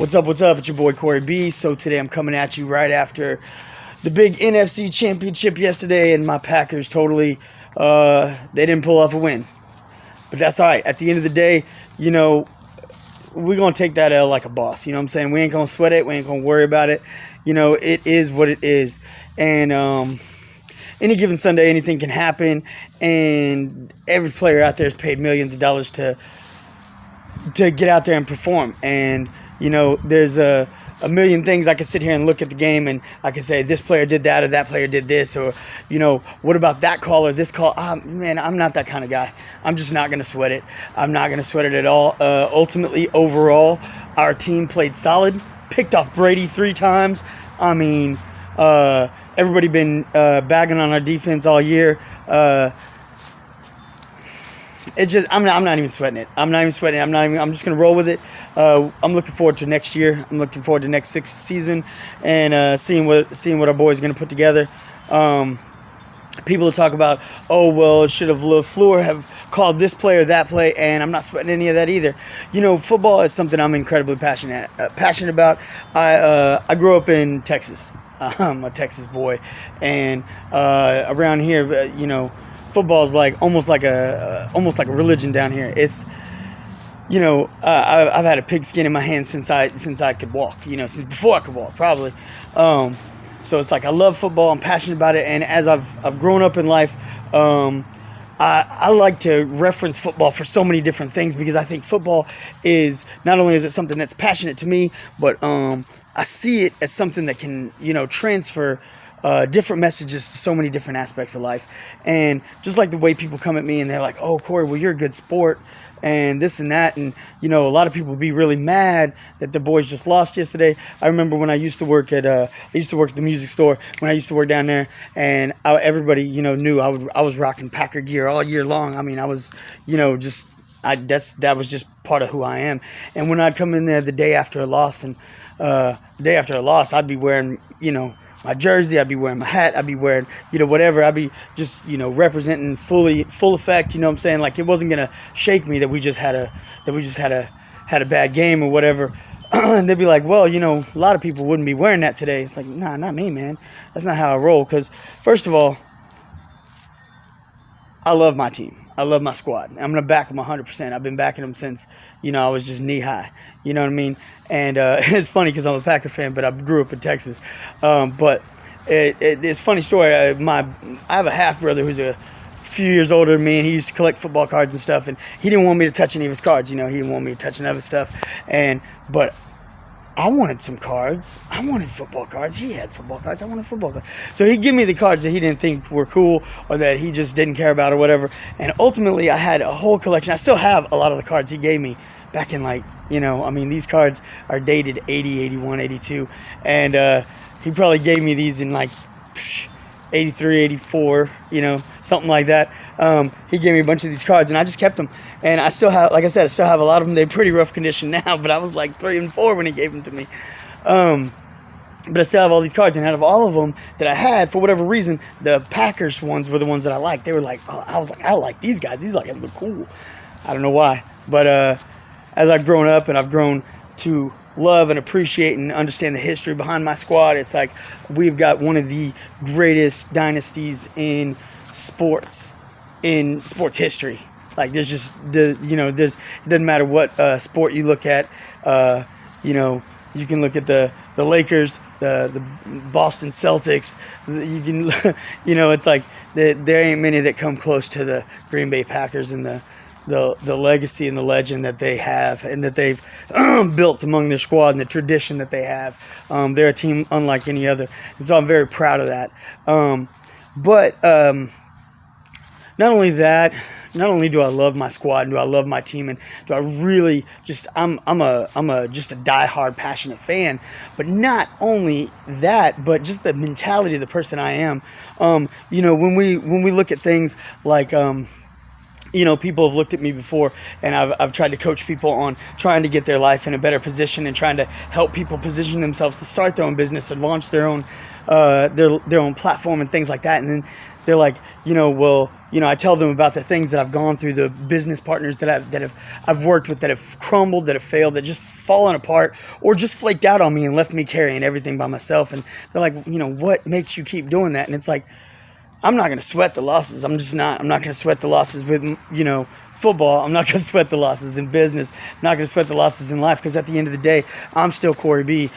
What's up? What's up? It's your boy Corey B. So today I'm coming at you right after the big NFC championship yesterday, and my Packers they didn't pull off a win. But that's all right. At the end of the day, we're going to take that L like a boss. You know what I'm saying? We ain't going to sweat it. We ain't going to worry about it. It is what it is. And any given Sunday, anything can happen. And every player out there is paid millions of dollars to get out there and perform. And there's a million things I could sit here and look at the game and I could say this player did that or that player did this, or what about that call or this call. Man, I'm not that kind of guy. I'm just not going to sweat it. I'm not going to sweat it at all. Ultimately, overall, our team played solid, picked off Brady 3 times. I mean, everybody been bagging on our defense all year. It's just I'm not even sweating it. I'm just gonna roll with it. I'm looking forward to next year. I'm looking forward to next season and seeing what our boys are gonna put together. People will talk about, oh well, should have LaFleur have called this play or that play, and I'm not sweating any of that either. Football is something I'm incredibly passionate about. I grew up in Texas. I'm a Texas boy, and around here, football is almost like a religion down here. It's I've had a pigskin in my hand since I could walk. Since before I could walk, probably. So it's like I love football. I'm passionate about it, and as I've grown up in life, I like to reference football for so many different things because I think football is not only is it something that's passionate to me, but I see it as something that can transfer different messages to so many different aspects of life. And just like the way people come at me and they're like, oh, Corey, well, you're a good sport and this and that. And, a lot of people would be really mad that the boys just lost yesterday. I remember when I used to work at the music store, when I used to work down there, and everybody, knew I was rocking Packer gear all year long. I mean, I was, that was just part of who I am. And when I'd come in there the day after a loss I'd be wearing, my jersey, I'd be wearing my hat, I'd be wearing, whatever. I'd be just, representing full effect, what I'm saying? Like it wasn't gonna shake me that we just had a bad game or whatever. And they'd be like, well, a lot of people wouldn't be wearing that today. It's like, nah, not me, man. That's not how I roll. Because first of all, I love my team. I love my squad. I'm going to back them 100%. I've been backing them since, I was just knee high. You know what I mean? And it's funny because I'm a Packer fan, but I grew up in Texas. But it's a funny story. I have a half-brother who's a few years older than me, and he used to collect football cards and stuff, and he didn't want me to touch any of his cards. He didn't want me to touch any of his stuff. But I wanted some cards. I wanted football cards. He had football cards. I wanted football cards. So he'd give me the cards that he didn't think were cool or that he just didn't care about or whatever. And ultimately, I had a whole collection. I still have a lot of the cards he gave me back in these cards are dated 80, 81, 82. And he probably gave me these in 83, 84, something like that. He gave me a bunch of these cards, and I just kept them. And I still have, like I said, a lot of them. They're pretty rough condition now, but I was like 3 and 4 when he gave them to me. But I still have all these cards, and out of all of them that I had, for whatever reason, the Packers ones were the ones that I liked. They were like, I was like, I like these guys. These guys look cool. I don't know why. But as I've grown up and I've grown to love and appreciate and understand the history behind my squad, it's like we've got one of the greatest dynasties in sports history. Like there's just it doesn't matter what sport you look at. You can look at the Lakers, the Boston Celtics. You can it's like there ain't many that come close to the Green Bay Packers and the legacy and the legend that they have and that they've built among their squad and the tradition that they have. They're a team unlike any other, and so I'm very proud of that. But not only that, not only do I love my squad and do I love my team and do I really just I'm just a diehard passionate fan, but not only that, but just the mentality of the person I am. When we look at things like people have looked at me before, and I've tried to coach people on trying to get their life in a better position and trying to help people position themselves to start their own business or launch their own platform and things like that. And then they're like, well, I tell them about the things that I've gone through, the business partners that I've worked with that have crumbled, that have failed, that just fallen apart, or just flaked out on me and left me carrying everything by myself. And they're like, what makes you keep doing that? And it's like, I'm not going to sweat the losses. I'm not going to sweat the losses with, football. I'm not going to sweat the losses in business. I'm not going to sweat the losses in life, because at the end of the day, I'm still Corey B.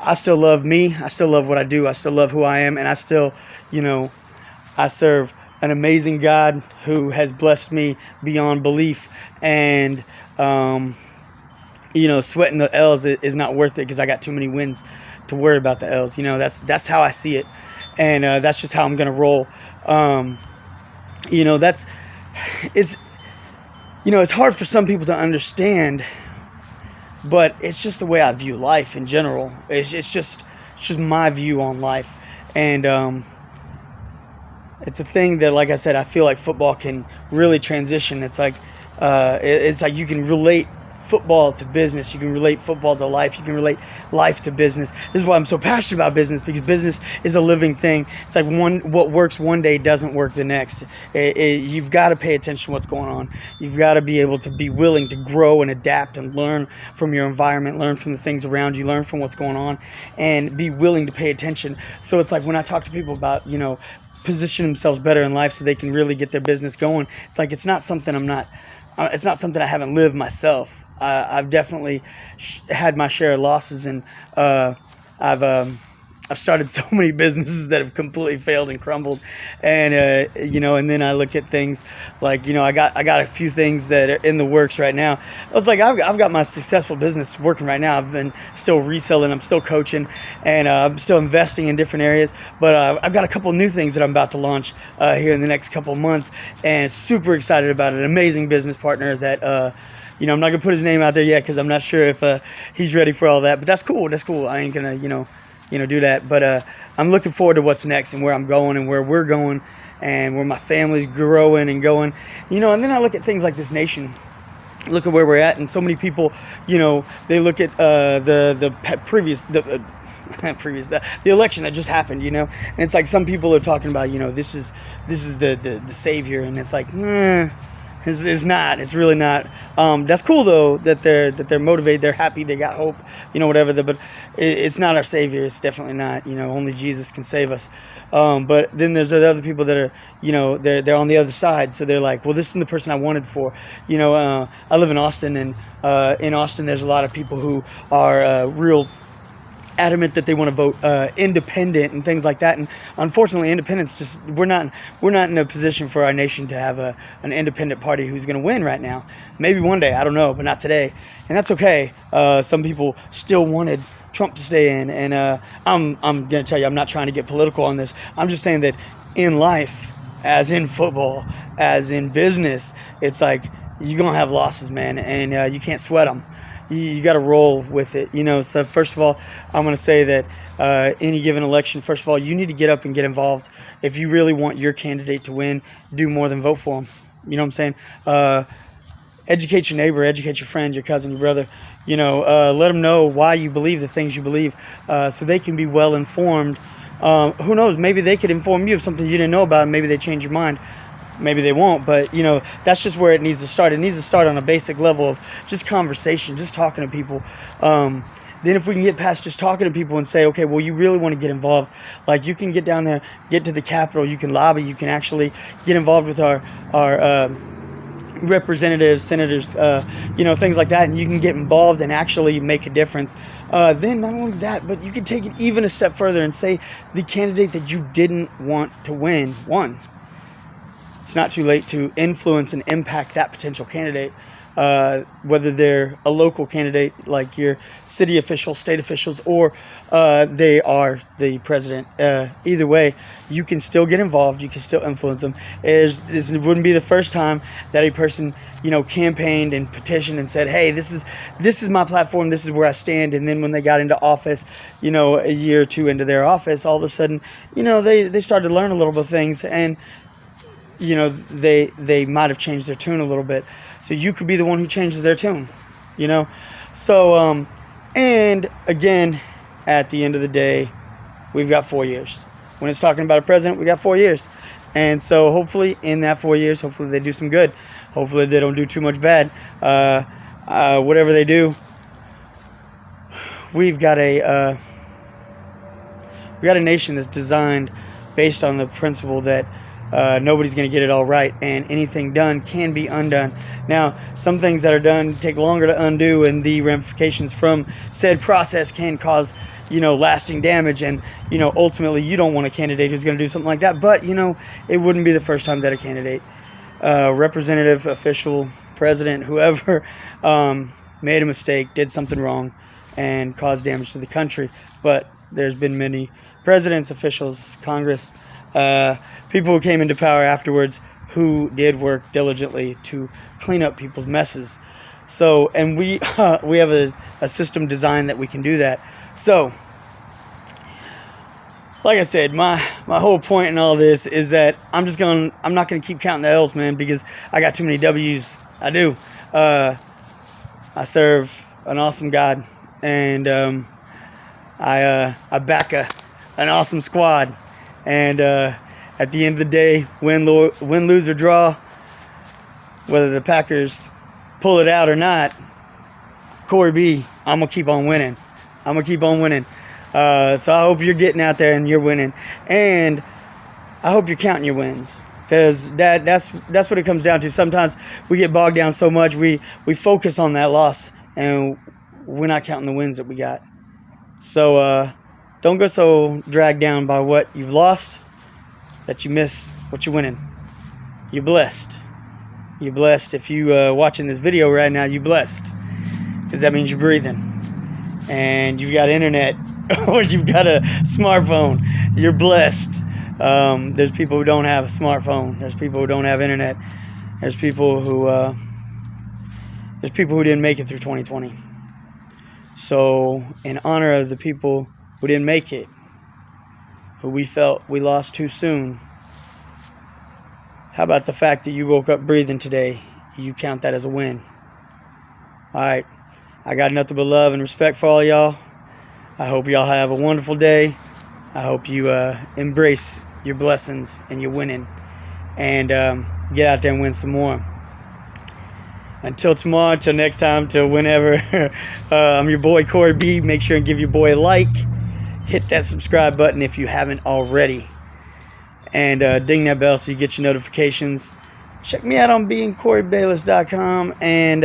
I still love me. I still love what I do. I still love who I am. And I still, I serve an amazing God who has blessed me beyond belief. And, sweating the L's is not worth it, because I got too many wins to worry about the L's. That's how I see it. And that's just how I'm going to roll. It's hard for some people to understand, but it's just the way I view life in general. It's just my view on life. And it's a thing that, like I said, I feel like football can really transition. It's like you can relate football to business. You can relate football to life. You can relate life to business. This is why I'm so passionate about business, because business is a living thing. It's like what works one day doesn't work the next. You've got to pay attention to what's going on. You've got to be able to be willing to grow and adapt and learn from your environment, learn from the things around you, learn from what's going on, and be willing to pay attention. So it's like when I talk to people about, position themselves better in life so they can really get their business going, it's like it's not something I haven't lived myself. I've definitely had my share of losses, and I've started so many businesses that have completely failed and crumbled, and and then I look at things like I got a few things that are in the works right now. I was like, I've got my successful business working right now. I've been still reselling, I'm still coaching, and I'm still investing in different areas. But I've got a couple new things that I'm about to launch here in the next couple of months, and super excited about it. An amazing business partner that. I'm not gonna put his name out there yet, because I'm not sure if he's ready for all that. But that's cool. I ain't gonna do that. But I'm looking forward to what's next, and where I'm going, and where we're going, and where my family's growing and going. And then I look at things like this nation. Look at where we're at, and so many people, they look at the election that just happened, and it's like some people are talking about, this is the savior, and it's like, It's not. It's really not. That's cool though that they're motivated. They're happy. They got hope. Whatever. But it's not our savior. It's definitely not. Only Jesus can save us. But then there's the other people that are, they're on the other side. So they're like, well, this isn't the person I wanted for. I live in Austin, and in Austin there's a lot of people who are real adamant that they want to vote independent and things like that. And unfortunately, independence we're not in a position for our nation to have an independent party who's going to win right now. Maybe one day, I don't know, but not today, and that's okay. Some people still wanted Trump to stay in, and I'm going to tell you, I'm not trying to get political on this. I'm just saying that in life, as in football, as in business, it's like you're going to have losses, man, and you can't sweat them. You got to roll with it, So first of all, I'm going to say that any given election, first of all, you need to get up and get involved. If you really want your candidate to win, do more than vote for them. You know what I'm saying? Educate your neighbor, educate your friend, your cousin, your brother. Let them know why you believe the things you believe, so they can be well informed. Who knows? Maybe they could inform you of something you didn't know about, and maybe they change your mind. Maybe they won't, but that's just where it needs to start. It needs to start on a basic level of just conversation, just talking to people. Then if we can get past just talking to people and say, okay, well, you really want to get involved, like you can get down there, get to the Capitol, you can lobby, you can actually get involved with our representatives, senators, things like that, and you can get involved and actually make a difference. Then not only that, but you can take it even a step further and say the candidate that you didn't want to win won. It's not too late to influence and impact that potential candidate, whether they're a local candidate like your city officials, state officials, or they are the president. Either way, you can still get involved. You can still influence them. This wouldn't be the first time that a person, campaigned and petitioned and said, hey, this is my platform. This is where I stand. And then when they got into office, a year or two into their office, all of a sudden, they started to learn a little bit of things, and they might have changed their tune a little bit. So you could be the one who changes their tune, So, and again, at the end of the day, we've got 4 years. When it's talking about a president, we got 4 years. And so hopefully in that 4 years, hopefully they do some good. Hopefully they don't do too much bad. Whatever they do, we've got a nation that's designed based on the principle that nobody's going to get it all right, and anything done can be undone. Now, some things that are done take longer to undo, and the ramifications from said process can cause, lasting damage. And, ultimately, you don't want a candidate who's going to do something like that. But, it wouldn't be the first time that a candidate, representative, official, president, whoever, made a mistake, did something wrong, and caused damage to the country. But there's been many presidents, officials, Congress, people who came into power afterwards who did work diligently to clean up people's messes. So, and we have a system designed that we can do that. So, like I said, my whole point in all this is that I'm not gonna keep counting the L's, man, because I got too many W's. I do. I serve an awesome God, and I back an awesome squad. And at the end of the day, win, lose, or draw, whether the Packers pull it out or not, Corey B, I'm going to keep on winning. I'm going to keep on winning. So I hope you're getting out there and you're winning. And I hope you're counting your wins. Because that's what it comes down to. Sometimes we get bogged down so much, we focus on that loss, and we're not counting the wins that we got. So don't go so dragged down by what you've lost that you miss what you're winning. You're blessed. You're blessed. If you watching this video right now, you're blessed. Because that means you're breathing. And you've got internet or you've got a smartphone. You're blessed. There's people who don't have a smartphone. There's people who don't have internet. There's people who didn't make it through 2020. So in honor of the people who didn't make it, who we felt we lost too soon, how about the fact that you woke up breathing today? You count that as a win. Alright, I got nothing but love and respect for all y'all. I hope y'all have a wonderful day. I hope you embrace your blessings and your winning, and get out there and win some more. Until tomorrow, until next time, till whenever, I'm your boy Corey B. Make sure and give your boy a like. Hit that subscribe button if you haven't already. And ding that bell so you get your notifications. Check me out on beingcoreybayless.com. And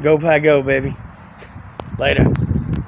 go Pack Go, baby. Later.